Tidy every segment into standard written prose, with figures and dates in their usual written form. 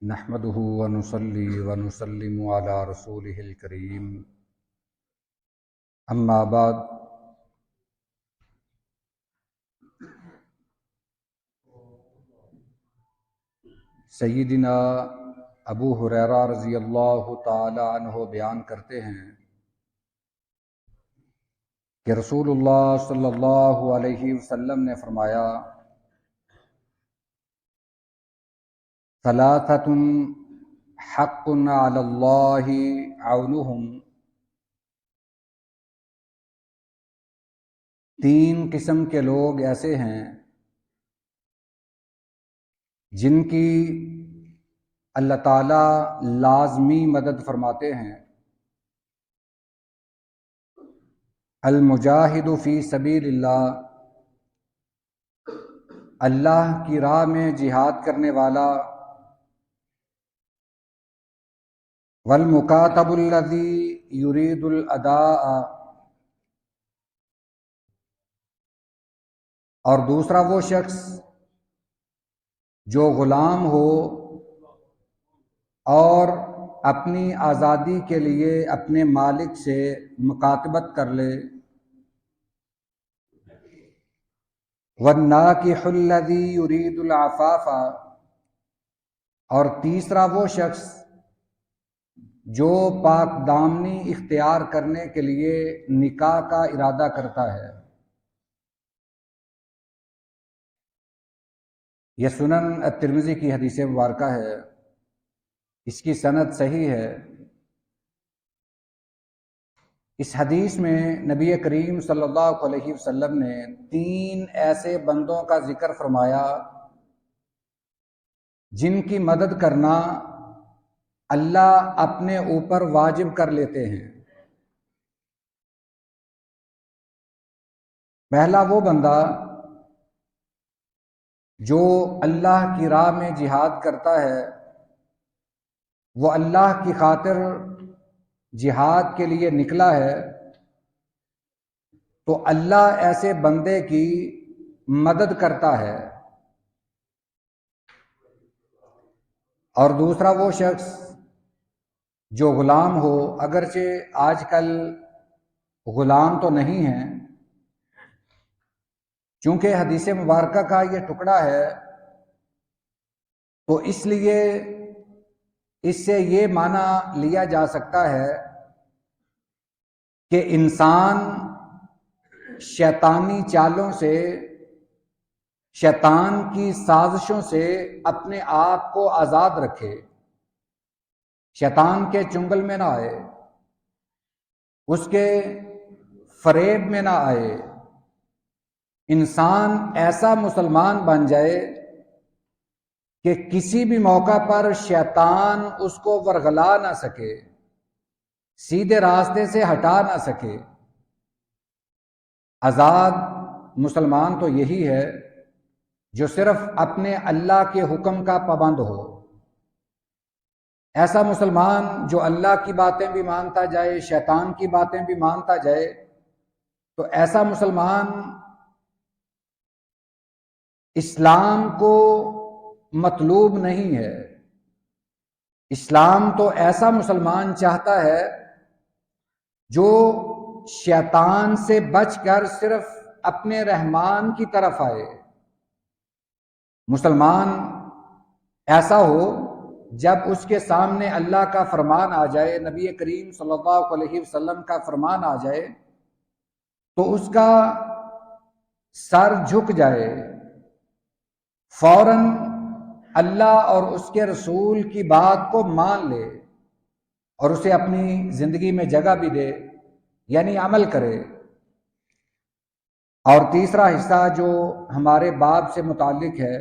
نحمده ونصلي ونسلم على رسوله الكريم اما بعد سیدنا ابو ہریرہ رضی اللہ تعالی عنہ بیان کرتے ہیں کہ رسول اللہ صلی اللہ علیہ وسلم نے فرمایا ثلاثۃ حق علی اللہ عونہم، تین قسم کے لوگ ایسے ہیں جن کی اللہ تعالی لازمی مدد فرماتے ہیں۔ المجاہد فی سبیل اللہ، اللہ کی راہ میں جہاد کرنے والا، والمکاتب الذی یرید الاداء، اور دوسرا وہ شخص جو غلام ہو اور اپنی آزادی کے لیے اپنے مالک سے مکاتبت کر لے، والناکح الذی یرید العفاف، اور تیسرا وہ شخص جو پاک دامنی اختیار کرنے کے لیے نکاح کا ارادہ کرتا ہے۔ یہ سنن الترمذی کی حدیث مبارکہ ہے، اس کی سند صحیح ہے۔ اس حدیث میں نبی کریم صلی اللہ علیہ وسلم نے تین ایسے بندوں کا ذکر فرمایا جن کی مدد کرنا اللہ اپنے اوپر واجب کر لیتے ہیں۔ پہلا وہ بندہ جو اللہ کی راہ میں جہاد کرتا ہے، وہ اللہ کی خاطر جہاد کے لیے نکلا ہے، تو اللہ ایسے بندے کی مدد کرتا ہے۔ اور دوسرا وہ شخص جو غلام ہو، اگرچہ آج کل غلام تو نہیں ہیں، چونکہ حدیث مبارکہ کا یہ ٹکڑا ہے تو اس لیے اس سے یہ معنی لیا جا سکتا ہے کہ انسان شیطانی چالوں سے، شیطان کی سازشوں سے اپنے آپ کو آزاد رکھے، شیطان کے چنگل میں نہ آئے، اس کے فریب میں نہ آئے۔ انسان ایسا مسلمان بن جائے کہ کسی بھی موقع پر شیطان اس کو ورغلا نہ سکے، سیدھے راستے سے ہٹا نہ سکے۔ آزاد مسلمان تو یہی ہے جو صرف اپنے اللہ کے حکم کا پابند ہو۔ ایسا مسلمان جو اللہ کی باتیں بھی مانتا جائے، شیطان کی باتیں بھی مانتا جائے، تو ایسا مسلمان اسلام کو مطلوب نہیں ہے۔ اسلام تو ایسا مسلمان چاہتا ہے جو شیطان سے بچ کر صرف اپنے رحمان کی طرف آئے۔ مسلمان ایسا ہو جب اس کے سامنے اللہ کا فرمان آ جائے، نبی کریم صلی اللہ علیہ وسلم کا فرمان آ جائے، تو اس کا سر جھک جائے، فوراً اللہ اور اس کے رسول کی بات کو مان لے اور اسے اپنی زندگی میں جگہ بھی دے، یعنی عمل کرے۔ اور تیسرا حصہ جو ہمارے باب سے متعلق ہے،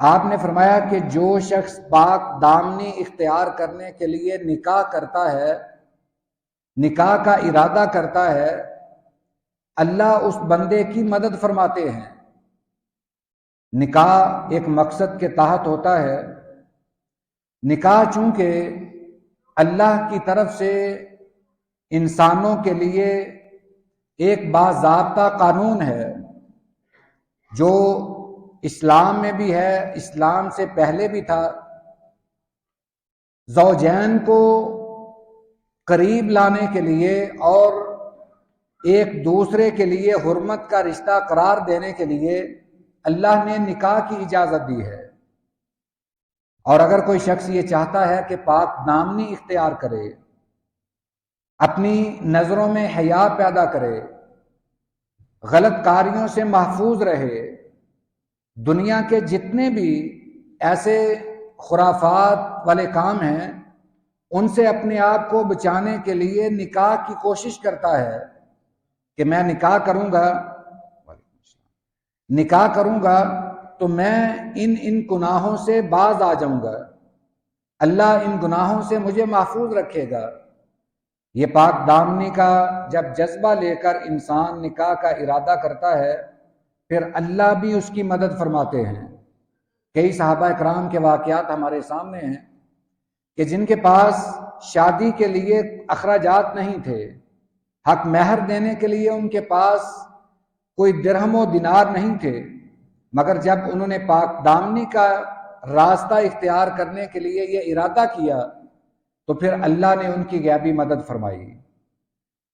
آپ نے فرمایا کہ جو شخص پاک دامنی اختیار کرنے کے لیے نکاح کرتا ہے، نکاح کا ارادہ کرتا ہے، اللہ اس بندے کی مدد فرماتے ہیں۔ نکاح ایک مقصد کے تحت ہوتا ہے۔ نکاح چونکہ اللہ کی طرف سے انسانوں کے لیے ایک باضابطہ قانون ہے، جو اسلام میں بھی ہے، اسلام سے پہلے بھی تھا، زوجین کو قریب لانے کے لیے اور ایک دوسرے کے لیے حرمت کا رشتہ قرار دینے کے لیے اللہ نے نکاح کی اجازت دی ہے۔ اور اگر کوئی شخص یہ چاہتا ہے کہ پاک دامنی اختیار کرے، اپنی نظروں میں حیا پیدا کرے، غلط کاریوں سے محفوظ رہے، دنیا کے جتنے بھی ایسے خرافات والے کام ہیں ان سے اپنے آپ کو بچانے کے لیے نکاح کی کوشش کرتا ہے کہ میں نکاح کروں گا تو میں ان گناہوں سے باز آ جاؤں گا، اللہ ان گناہوں سے مجھے محفوظ رکھے گا۔ یہ پاک دامنی کا جب جذبہ لے کر انسان نکاح کا ارادہ کرتا ہے پھر اللہ بھی اس کی مدد فرماتے ہیں۔ کئی صحابہ اکرام کے واقعات ہمارے سامنے ہیں کہ جن کے پاس شادی کے لیے اخراجات نہیں تھے، حق مہر دینے کے لیے ان کے پاس کوئی درہم و دینار نہیں تھے، مگر جب انہوں نے پاک دامنی کا راستہ اختیار کرنے کے لیے یہ ارادہ کیا تو پھر اللہ نے ان کی غیبی مدد فرمائی۔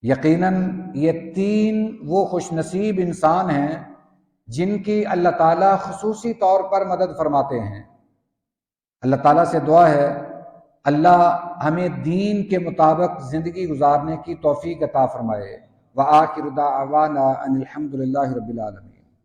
یقیناً یہ 3 وہ خوش نصیب انسان ہیں جن کی اللہ تعالیٰ خصوصی طور پر مدد فرماتے ہیں۔ اللہ تعالیٰ سے دعا ہے اللہ ہمیں دین کے مطابق زندگی گزارنے کی توفیق عطا فرمائے۔ وآخر دعوانا ان الحمد للہ رب العالمین۔